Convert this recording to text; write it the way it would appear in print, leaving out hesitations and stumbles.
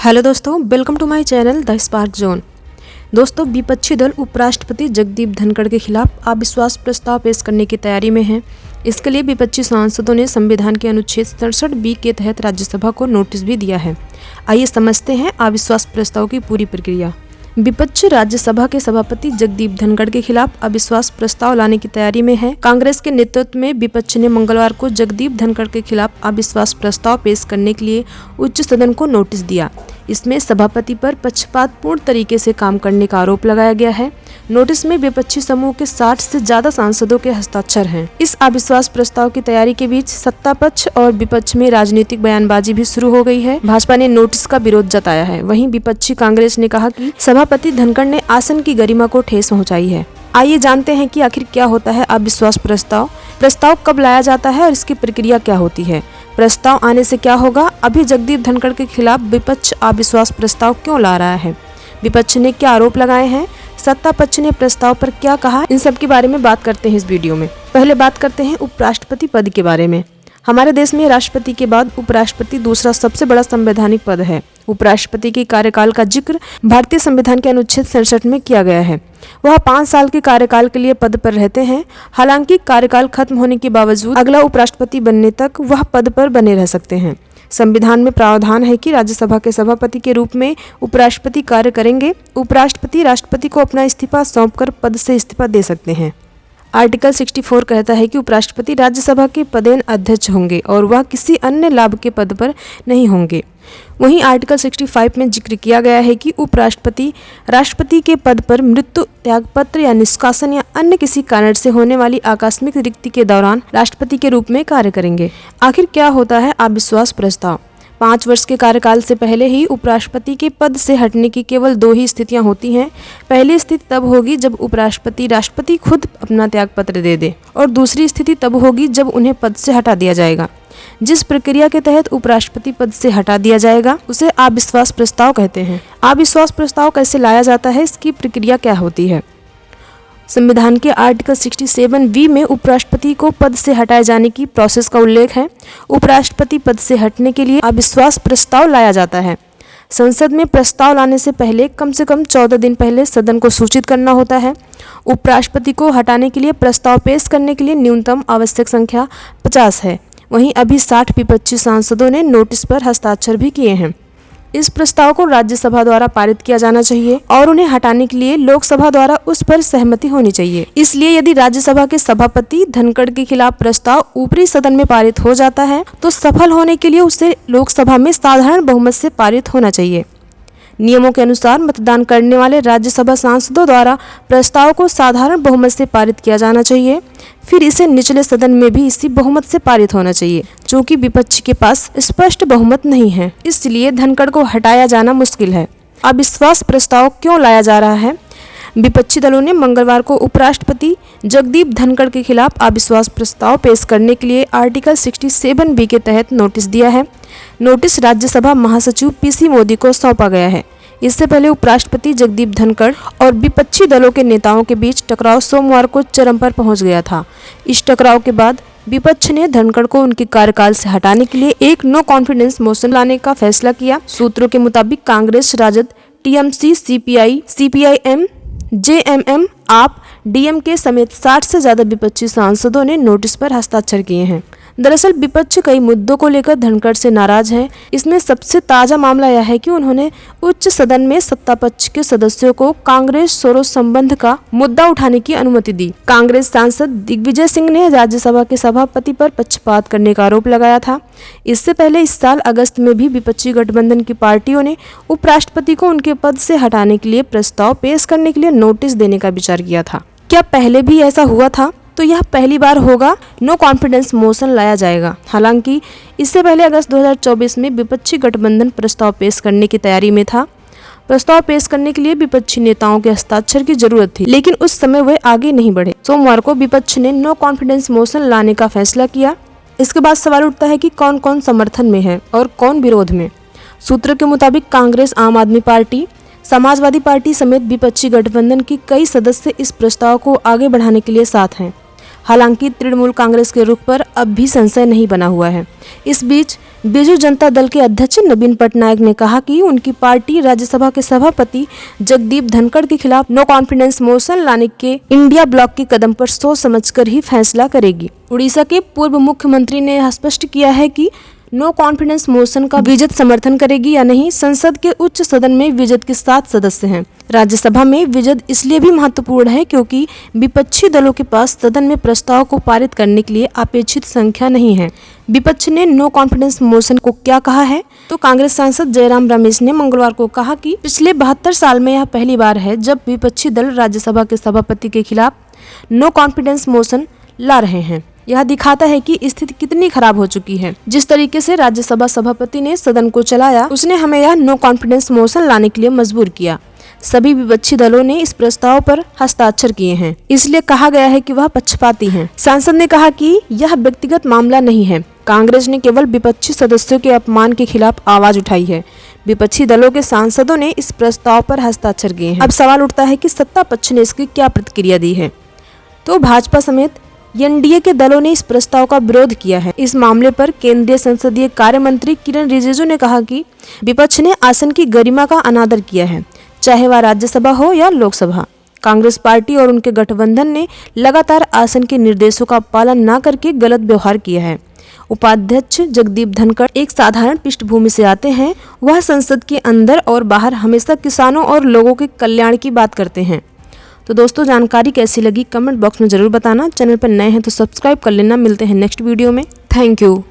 Hello दोस्तों, welcome to my channel the Spark Zone. दोस्तों, विपक्षी दल उपराष्ट्रपति जगदीप धनखड़ के खिलाफ अविश्वास प्रस्ताव पेश करने की तैयारी में है। इसके लिए विपक्षी सांसदों ने संविधान के अनुच्छेद 67(b) के तहत राज्यसभा को नोटिस भी दिया है। आइए समझते हैं अविश्वास प्रस्ताव की पूरी प्रक्रिया। विपक्ष राज्यसभा के सभापति जगदीप धनखड़ के खिलाफ अविश्वास प्रस्ताव लाने की तैयारी में है। कांग्रेस के नेतृत्व में विपक्ष ने मंगलवार को जगदीप धनखड़ के खिलाफ अविश्वास प्रस्ताव पेश करने के लिए उच्च सदन को नोटिस दिया। इसमें सभापति पर पक्षपातपूर्ण तरीके से काम करने का आरोप लगाया गया है। नोटिस में विपक्षी समूह के 60 से ज्यादा सांसदों के हस्ताक्षर हैं। इस अविश्वास प्रस्ताव की तैयारी के बीच सत्ता पक्ष और विपक्ष में राजनीतिक बयानबाजी भी शुरू हो गई है। भाजपा ने नोटिस का विरोध जताया है। वहीं विपक्षी कांग्रेस ने कहा कि सभापति धनखड़ ने आसन की गरिमा को ठेस पहुंचाई है। आइए जानते हैं कि आखिर क्या होता है अविश्वास प्रस्ताव कब लाया जाता है और इसकी प्रक्रिया क्या होती है। प्रस्ताव आने से क्या होगा। अभी जगदीप धनखड़ के खिलाफ विपक्ष अविश्वास प्रस्ताव क्यों ला रहा है, विपक्ष ने क्या आरोप लगाए हैं, सत्ता पक्ष ने प्रस्ताव पर क्या कहा, इन सब के बारे में बात करते हैं इस वीडियो में। पहले बात करते हैं उपराष्ट्रपति पद के बारे में। हमारे देश में राष्ट्रपति के बाद उपराष्ट्रपति दूसरा सबसे बड़ा संवैधानिक पद है। उपराष्ट्रपति के कार्यकाल का जिक्र भारतीय संविधान के अनुच्छेद 67 में किया गया है। वह 5 साल के कार्यकाल के लिए पद पर रहते हैं। हालांकि कार्यकाल खत्म होने के बावजूद अगला उपराष्ट्रपति बनने तक वह पद पर बने रह सकते हैं। संविधान में प्रावधान है कि राज्यसभा के सभापति के रूप में उपराष्ट्रपति कार्य करेंगे। उपराष्ट्रपति राष्ट्रपति को अपना इस्तीफा सौंपकर पद से इस्तीफा दे सकते हैं। आर्टिकल 64 कहता है कि उपराष्ट्रपति राज्यसभा के पदेन अध्यक्ष होंगे और वह किसी अन्य लाभ के पद पर नहीं होंगे। वहीं आर्टिकल 65 में जिक्र किया गया है कि उपराष्ट्रपति राष्ट्रपति के पद पर मृत्यु, त्यागपत्र या निष्कासन या अन्य किसी कारण से होने वाली आकस्मिक रिक्ति के दौरान राष्ट्रपति के रूप में कार्य करेंगे। आखिर क्या होता है अविश्वास प्रस्ताव। 5 वर्ष के कार्यकाल से पहले ही उपराष्ट्रपति के पद से हटने की केवल 2 ही स्थितियां होती हैं। पहली स्थिति तब होगी जब उपराष्ट्रपति राष्ट्रपति खुद अपना त्यागपत्र दे दे और दूसरी स्थिति तब होगी जब उन्हें पद से हटा दिया जाएगा। जिस प्रक्रिया के तहत उपराष्ट्रपति पद से हटा दिया जाएगा उसे अविश्वास प्रस्ताव कहते हैं। अविश्वास प्रस्ताव कैसे लाया जाता है, इसकी प्रक्रिया क्या होती है। संविधान के आर्टिकल 67(b) में उपराष्ट्रपति को पद से हटाए जाने की प्रोसेस का उल्लेख है। उपराष्ट्रपति पद से हटने के लिए अविश्वास प्रस्ताव लाया जाता है। संसद में प्रस्ताव लाने से पहले कम से कम 14 दिन पहले सदन को सूचित करना होता है। उपराष्ट्रपति को हटाने के लिए प्रस्ताव पेश करने के लिए न्यूनतम आवश्यक संख्या 50 है। वहीं अभी 60 विपक्षी सांसदों ने नोटिस पर हस्ताक्षर भी किए हैं। इस प्रस्ताव को राज्यसभा द्वारा पारित किया जाना चाहिए और उन्हें हटाने के लिए लोकसभा द्वारा उस पर सहमति होनी चाहिए। इसलिए यदि राज्यसभा के सभापति धनखड़ के खिलाफ प्रस्ताव ऊपरी सदन में पारित हो जाता है तो सफल होने के लिए उसे लोकसभा में साधारण बहुमत से पारित होना चाहिए। नियमों के अनुसार मतदान करने वाले राज्यसभा सांसदों द्वारा प्रस्ताव को साधारण बहुमत से पारित किया जाना चाहिए। फिर इसे निचले सदन में भी इसी बहुमत से पारित होना चाहिए। चूंकि विपक्ष के पास स्पष्ट बहुमत नहीं है, इसलिए धनखड़ को हटाया जाना मुश्किल है। अविश्वास प्रस्ताव क्यों लाया जा रहा है। विपक्षी दलों ने मंगलवार को उपराष्ट्रपति जगदीप धनखड़ के खिलाफ अविश्वास प्रस्ताव पेश करने के लिए आर्टिकल 67(b) के तहत नोटिस दिया है। नोटिस राज्यसभा महासचिव PC मोदी को सौंपा गया है। इससे पहले उपराष्ट्रपति जगदीप धनखड़ और विपक्षी दलों के नेताओं के बीच टकराव सोमवार को चरम पर पहुंच गया था। इस टकराव के बाद विपक्ष ने धनखड़ को उनके कार्यकाल से हटाने के लिए एक नो कॉन्फिडेंस मोशन लाने का फैसला किया। सूत्रों के मुताबिक Congress, Rajad, TMC, CPI, CPIM, JMM, आप, DMK समेत 60 से ज्यादा विपक्षी सांसदों ने नोटिस पर हस्ताक्षर किए हैं। दरअसल विपक्ष कई मुद्दों को लेकर धनखड़ से नाराज है। इसमें सबसे ताजा मामला यह है कि उन्होंने उच्च सदन में सत्ता पक्ष के सदस्यों को कांग्रेस सोरो संबंध का मुद्दा उठाने की अनुमति दी। कांग्रेस सांसद दिग्विजय सिंह ने राज्यसभा के सभापति पर पक्षपात करने का आरोप लगाया था। इससे पहले इस साल अगस्त में भी विपक्षी गठबंधन की पार्टियों ने उपराष्ट्रपति को उनके पद से हटाने के लिए प्रस्ताव पेश करने के लिए नोटिस देने का विचार किया था। क्या पहले भी ऐसा हुआ था? तो यह पहली बार होगा नो कॉन्फिडेंस मोशन लाया जाएगा। हालांकि इससे पहले अगस्त 2024 में विपक्षी गठबंधन प्रस्ताव पेश करने की तैयारी में था। प्रस्ताव पेश करने के लिए विपक्षी नेताओं के हस्ताक्षर की जरूरत थी, लेकिन उस समय वे आगे नहीं बढ़े। सोमवार को विपक्ष ने नो कॉन्फिडेंस मोशन लाने का फैसला किया। इसके बाद सवाल उठता है कि कौन कौन समर्थन में है और कौन विरोध में। सूत्रों के मुताबिक कांग्रेस, आम आदमी पार्टी, समाजवादी पार्टी समेत विपक्षी गठबंधन की कई सदस्य इस प्रस्ताव को आगे बढ़ाने के लिए साथ हैं। हालांकि तृणमूल कांग्रेस के रुख पर अब भी संशय नहीं बना हुआ है। इस बीच बीजू जनता दल के अध्यक्ष नवीन पटनायक ने कहा कि उनकी पार्टी राज्यसभा के सभापति जगदीप धनखड़ के खिलाफ नो कॉन्फिडेंस मोशन लाने के इंडिया ब्लॉक के कदम पर सोच समझकर ही फैसला करेगी। उड़ीसा के पूर्व मुख्यमंत्री ने स्पष्ट किया है कि नो कॉन्फिडेंस मोशन का विजय समर्थन करेगी या नहीं। संसद के उच्च सदन में विजय के 7 सदस्य हैं। राज्यसभा में विजय इसलिए भी महत्वपूर्ण है क्योंकि विपक्षी दलों के पास सदन में प्रस्ताव को पारित करने के लिए अपेक्षित संख्या नहीं है। विपक्ष ने नो कॉन्फिडेंस मोशन को क्या कहा है, तो कांग्रेस सांसद जयराम रमेश ने मंगलवार को कहा कि पिछले 72 साल में यह पहली बार है जब विपक्षी दल राज्यसभा के सभापति के खिलाफ नो कॉन्फिडेंस मोशन ला रहे हैं। यह दिखाता है कि स्थिति कितनी खराब हो चुकी है। जिस तरीके से राज्यसभा सभापति ने सदन को चलाया, उसने हमें यह नो कॉन्फिडेंस मोशन लाने के लिए मजबूर किया। सभी विपक्षी दलों ने इस प्रस्ताव पर हस्ताक्षर किए हैं, इसलिए कहा गया है कि वह पक्षपाती हैं। सांसद ने कहा कि यह व्यक्तिगत मामला नहीं है। कांग्रेस ने केवल विपक्षी सदस्यों के अपमान के खिलाफ आवाज उठाई है। विपक्षी दलों के सांसदों ने इस प्रस्ताव पर हस्ताक्षर किए हैं। अब सवाल उठता है कि सत्ता पक्ष ने इसकी क्या प्रतिक्रिया दी है। तो भाजपा समेत एनडीए के दलों ने इस प्रस्ताव का विरोध किया है। इस मामले पर केंद्रीय संसदीय कार्य मंत्री किरण रिजिजू ने कहा कि विपक्ष ने आसन की गरिमा का अनादर किया है, चाहे वह राज्यसभा हो या लोकसभा। कांग्रेस पार्टी और उनके गठबंधन ने लगातार आसन के निर्देशों का पालन न करके गलत व्यवहार किया है। उपाध्यक्ष जगदीप धनखड़ एक साधारण पृष्ठभूमि से आते हैं। वह संसद के अंदर और बाहर हमेशा किसानों और लोगों के कल्याण की बात करते हैं। तो दोस्तों, जानकारी कैसी लगी कमेंट बॉक्स में जरूर बताना। चैनल पर नए हैं तो सब्सक्राइब कर लेना। मिलते हैं नेक्स्ट वीडियो में। Thank you.